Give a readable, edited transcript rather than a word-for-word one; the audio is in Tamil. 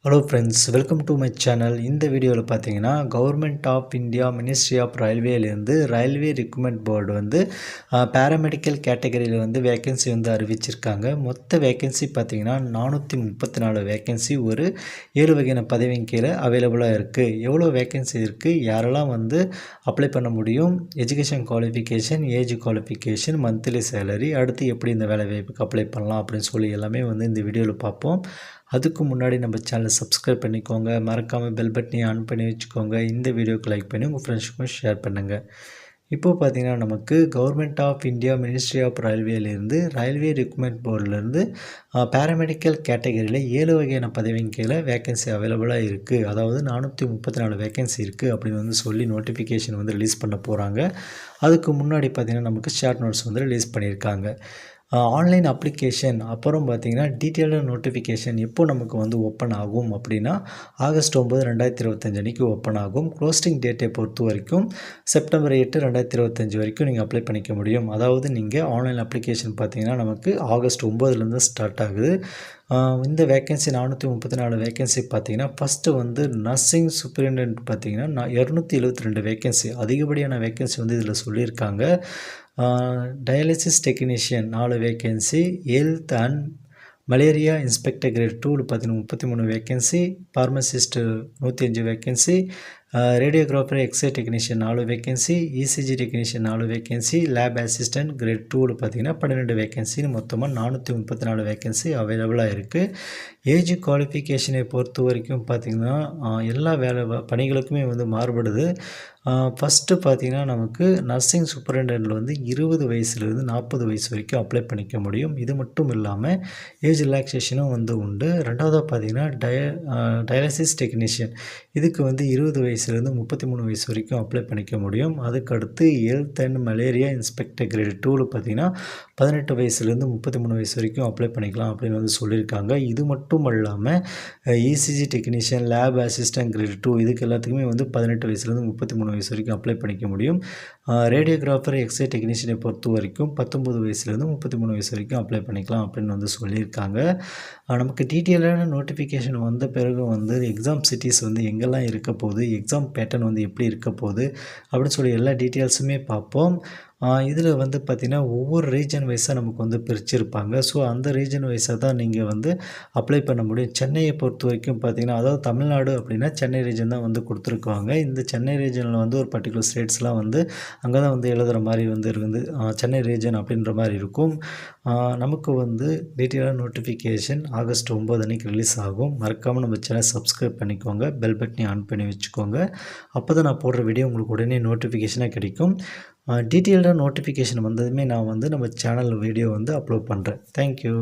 Hello friends, welcome to my channel. இந்த வீடியோவில் பார்த்தீங்கன்னா government of India ministry of ரயில்வேலேருந்து ரயில்வே ரெக்ரூட்மெண்ட் போர்டு வந்து பேராமெடிக்கல் கேட்டகரியில் வந்து வேக்கன்சி வந்து அறிவிச்சிருக்காங்க. மொத்த வேக்கன்சி பார்த்தீங்கன்னா 434 வேக்கன்சி ஒரு 7 வகையான பதவியின் கீழே அவைலபிளாக இருக்குது. எவ்வளோ வேக்கன்சி இருக்குது, யாரெல்லாம் வந்து அப்ளை பண்ண முடியும், education qualification, age qualification, monthly salary, அடுத்து எப்படி இந்த வேலை வாய்ப்புக்கு அப்ளை பண்ணலாம் அப்படின்னு சொல்லி எல்லாமே வந்து இந்த வீடியோவில் பார்ப்போம். அதுக்கு முன்னாடி நம்ம சேனலை சப்ஸ்கிரைப் பண்ணிக்கோங்க, மறக்காமல் பெல் பட்டனையும் ஆன் பண்ணி வச்சுக்கோங்க. இந்த வீடியோக்கு லைக் பண்ணி உங்கள் ஃப்ரெண்ட்ஸுக்கும் ஷேர் பண்ணுங்கள். இப்போது பார்த்தீங்கன்னா நமக்கு government of India ministry of ரயில்வேலேருந்து ரயில்வே ரெக்ரூட்மெண்ட் போர்டிலேருந்து பேராமெடிக்கல் கேட்டகரியில் 7 வகையான பதவியின் கீழே வேக்கன்சி அவைலபிளாக இருக்குது. அதாவது 434 வேக்கன்சி இருக்குது அப்படின்னு வந்து சொல்லி நோட்டிஃபிகேஷன் வந்து ரிலீஸ் பண்ண போகிறாங்க. அதுக்கு முன்னாடி பார்த்திங்கன்னா நமக்கு ஷார்ட் நோட்ஸ் வந்து ரிலீஸ் பண்ணியிருக்காங்க. ஆன்லைன் அப்ளிகேஷன் அப்புறம் பார்த்திங்கன்னா டீட்டெயில்டு நோட்டிஃபிகேஷன் எப்போ நமக்கு வந்து ஓப்பன் ஆகும் அப்படின்னா ஆகஸ்ட் 9, 2025 அன்றைக்கி ஓப்பன் ஆகும். க்ளோசிங் டேட்டை பொறுத்த வரைக்கும் செப்டம்பர் 8, 2025 வரைக்கும் நீங்கள் அப்ளை பண்ணிக்க முடியும். அதாவது நீங்கள் ஆன்லைன் அப்ளிகேஷன் பார்த்திங்கன்னா நமக்கு ஆகஸ்ட் 9லேருந்து ஸ்டார்ட் ஆகுது. இந்த வேக்கன்சி 434 வேக்கன்சி பார்த்திங்கன்னா ஃபஸ்ட்டு வந்து நர்சிங் சூப்பரிண்டென்ட் பார்த்திங்கன்னா 272 வேக்கன்சி, அதிகப்படியான வேக்கன்சி வந்து இதில் சொல்லியிருக்காங்க. Dialysis technician 4 vacancy, health and malaria inspector grade 2 பார்த்தீங்கன்னா 33 vacancy, pharmacist 105 vacancy, radiographer X ray technician 4 vacancy, ECG technician 4 vacancy, lab assistant grade 2 பார்த்தீங்கன்னா 12 வேக்கன்சின்னு மொத்தமாக 434 வேக்கன்சி அவைலபிளாக இருக்குது. ஏஜ் குவாலிஃபிகேஷனை பொறுத்த வரைக்கும் பார்த்திங்கன்னா எல்லா பணிகளுக்குமே வந்து மாறுபடுது. ஃபஸ்ட்டு பார்த்திங்கன்னா நமக்கு நர்சிங் சூப்பரிண்டென்டில் வந்து 20 வயசுலேருந்து 40 வயசு வரைக்கும் அப்ளை பண்ணிக்க முடியும். இது மட்டும் இல்லாமல் ஏஜ் ரிலாக்ஸேஷனும் வந்து உண்டு. ரெண்டாவதாக பார்த்திங்கன்னா டயாலிசிஸ் டெக்னீஷியன் இதுக்கு வந்து 20 வயசுலேருந்து 33 வயசு வரைக்கும் அப்ளை பண்ணிக்க முடியும். அதுக்கடுத்து health and malaria inspector grade 2 பார்த்திங்கன்னா 18 வயசுலேருந்து 33 வயசு வரைக்கும் அப்ளை பண்ணிக்கலாம் அப்படின்னு வந்து சொல்லியிருக்காங்க. இது மட்டும் இல்லாமல் ECG technician, lab assistant grade 2 இதுக்கு எல்லாத்துக்குமே வந்து 18 வயசுலேருந்து 33 வயசு வரைக்கும் அப்ளை பண்ணிக்க முடியும். ரேடியோகிராஃபர் எக்ஸ்ரே டெக்னீஷியனை பொறுத்த வரைக்கும் 19 வயசுலேருந்து 33 வயசு வரைக்கும் அப்ளை பண்ணிக்கலாம் அப்படின்னு வந்து சொல்லியிருக்காங்க. நமக்கு டீட்டெயிலான நோட்டிஃபிகேஷன் வந்த பிறகு வந்து எக்ஸாம் சிட்டிஸ் வந்து எங்கெல்லாம் இருக்க போகுது, எக்ஸாம் பேட்டர்ன் வந்து எப்படி இருக்க போகுது அப்படின்னு சொல்லி எல்லா டீட்டெயில்ஸுமே பார்ப்போம். இதில் வந்து பார்த்திங்கன்னா ஒவ்வொரு ரீஜன் வைஸாக நமக்கு வந்து பிரிச்சுருப்பாங்க. ஸோ அந்த ரீஜன் வைஸாக தான் நீங்கள் வந்து அப்ளை பண்ண முடியும். சென்னையை பொறுத்த வரைக்கும் பார்த்திங்கன்னா, அதாவது தமிழ்நாடு அப்படின்னா சென்னை ரீஜன் தான் வந்து கொடுத்துருக்காங்க. இந்த சென்னை ரீஜனில் வந்து ஒரு பர்டிகுலர் ஸ்டேட்ஸ்லாம் வந்து அங்கே தான் வந்து எழுதுகிற மாதிரி வந்து இருக்குது. சென்னை ரீஜன் அப்படின்ற மாதிரி இருக்கும். நமக்கு வந்து டீட்டெயிலான நோட்டிஃபிகேஷன் ஆகஸ்ட் 9 அன்றைக்கி ரிலீஸ் ஆகும். மறக்காமல் நம்ம சேனல் சப்ஸ்கிரைப் பண்ணிக்கோங்க, பெல் பட்டனை ஆன் பண்ணி வச்சுக்கோங்க. அப்போ தான் நான் போடுற வீடியோ உங்களுக்கு உடனே நோட்டிஃபிகேஷனாக கிடைக்கும். டீட்டெயில்டாக நோட்டிஃபிகேஷன் வந்ததுமே நான் வந்து நம்ம சேனல் வீடியோ வந்து அப்லோட் பண்ணுறேன். தேங்க்யூ.